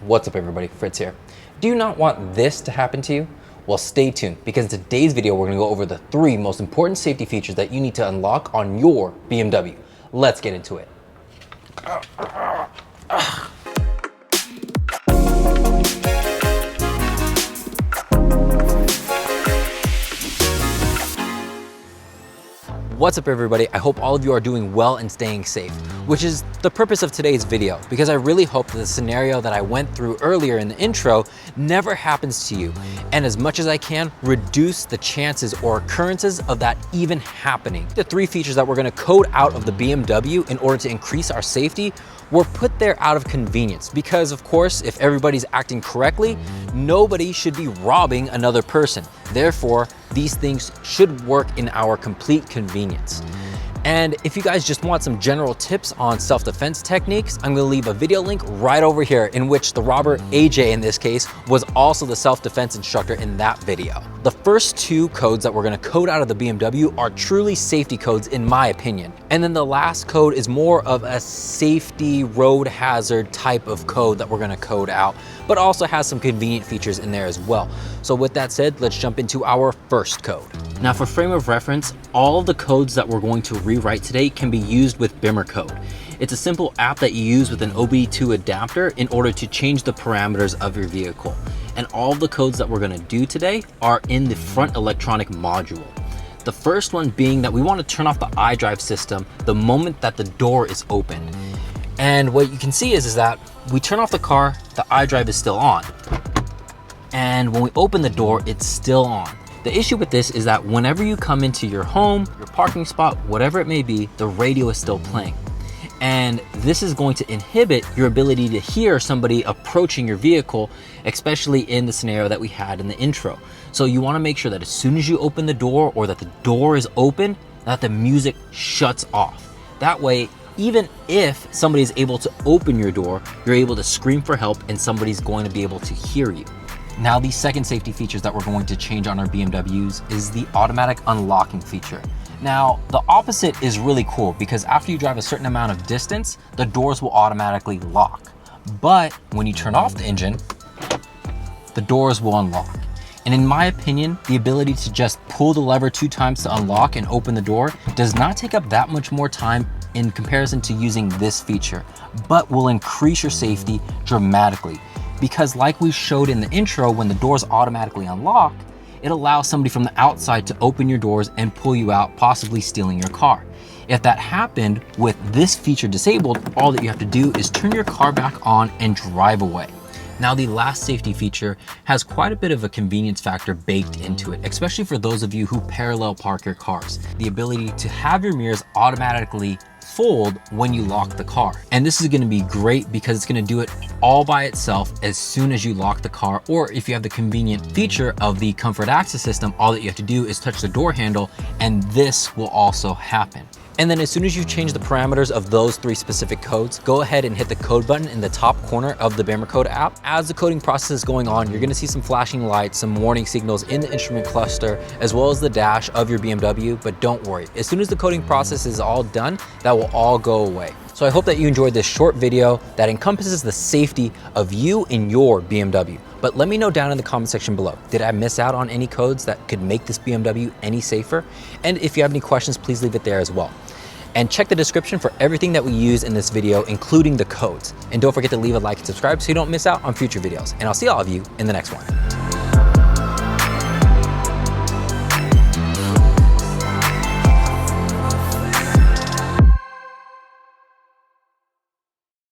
What's up everybody, Fritz here. Do you not want this to happen to you? Well, stay tuned because in today's video, we're gonna go over the 3 most important safety features that you need to unlock on your BMW. Let's get into it. What's up everybody? I hope all of you are doing well and staying safe, which is the purpose of today's video, because I really hope that the scenario that I went through earlier in the intro never happens to you, and as much as I can, reduce the chances or occurrences of that even happening. The 3 features that we're gonna code out of the BMW in order to increase our safety were put there out of convenience, because of course, if everybody's acting correctly, nobody should be robbing another person. Therefore, these things should work in our complete convenience. And if you guys just want some general tips on self-defense techniques, I'm gonna leave a video link right over here in which the robber, AJ in this case, was also the self-defense instructor in that video. The first 2 codes that we're gonna code out of the BMW are truly safety codes in my opinion. And then the last code is more of a safety road hazard type of code that we're gonna code out, but also has some convenient features in there as well. So with that said, let's jump into our first code. Now for frame of reference, all of the codes that we're going to rewrite today can be used with Bimmercode. It's a simple app that you use with an OBD2 adapter in order to change the parameters of your vehicle. And all of the codes that we're gonna do today are in the front electronic module. The first one being that we wanna turn off the iDrive system the moment that the door is open. And what you can see is that we turn off the car, the iDrive is still on. And when we open the door, it's still on. The issue with this is that whenever you come into your home, your parking spot, whatever it may be, the radio is still playing. And this is going to inhibit your ability to hear somebody approaching your vehicle, especially in the scenario that we had in the intro. So you wanna make sure that as soon as you open the door or that the door is open, that the music shuts off. That way, even if somebody is able to open your door, you're able to scream for help and somebody's going to be able to hear you. Now, the second safety features that we're going to change on our BMWs is the automatic unlocking feature. Now, the opposite is really cool because after you drive a certain amount of distance, the doors will automatically lock. But when you turn off the engine, the doors will unlock. And in my opinion, the ability to just pull the lever 2 times to unlock and open the door does not take up that much more time in comparison to using this feature, but will increase your safety dramatically. Because like we showed in the intro, when the doors automatically unlock, it allows somebody from the outside to open your doors and pull you out, possibly stealing your car. If that happened with this feature disabled, all that you have to do is turn your car back on and drive away. Now, the last safety feature has quite a bit of a convenience factor baked into it, especially for those of you who parallel park your cars. The ability to have your mirrors automatically fold when you lock the car. And this is gonna be great because it's gonna do it all by itself as soon as you lock the car, or if you have the convenient feature of the comfort access system, all that you have to do is touch the door handle and this will also happen. And then as soon as you change the parameters of those 3 specific codes, go ahead and hit the code button in the top corner of the Bimmercode app. As the coding process is going on, you're gonna see some flashing lights, some warning signals in the instrument cluster, as well as the dash of your BMW, but don't worry. As soon as the coding process is all done, that will all go away. So I hope that you enjoyed this short video that encompasses the safety of you in your BMW. But let me know down in the comment section below, did I miss out on any codes that could make this BMW any safer? And if you have any questions, please leave it there as well. And check the description for everything that we use in this video, including the codes. And don't forget to leave a like and subscribe so you don't miss out on future videos. And I'll see all of you in the next one.